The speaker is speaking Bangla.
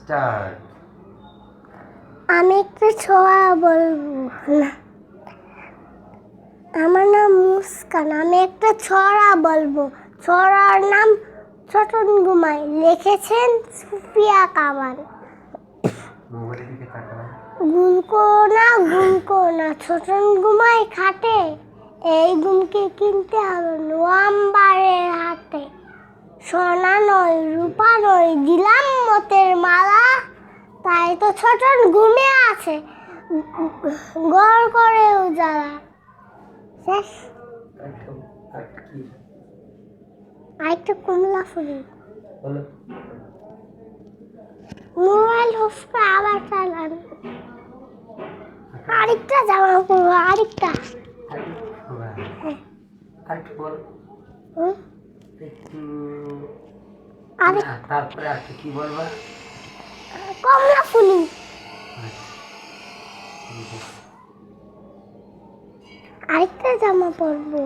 স্টার্ট। আমি একটা ছড়া বলবো না, আমার নাম মুস্কান। আমি একটা ছড়া বলবো। ছড়ার নাম ছোটন ঘুমাই, লিখেছেন সুফিয়া কামাল। মোবাইলের দিকে তাকাও। গুলকো না ছোটন ঘুমাই খাটে, এই ঘুমকে কিনতে হবে নোয়াম্বারের হাটে। সোনা নয় রূপা নয় দিলাম মতের মালা, তাই তো ছোটন ঘুমে আছে গড় করে উজালা। শেষ। আরেকটা কমলা ফুলি। মোবাইল অফ করে আবার চালান। আরেকটা জামা পরবো, আরেকটা। আরেকটু বল। একটু তারপরে আর কি বলবা? কমলা ফুলি। আরেকটা জামা পরবো।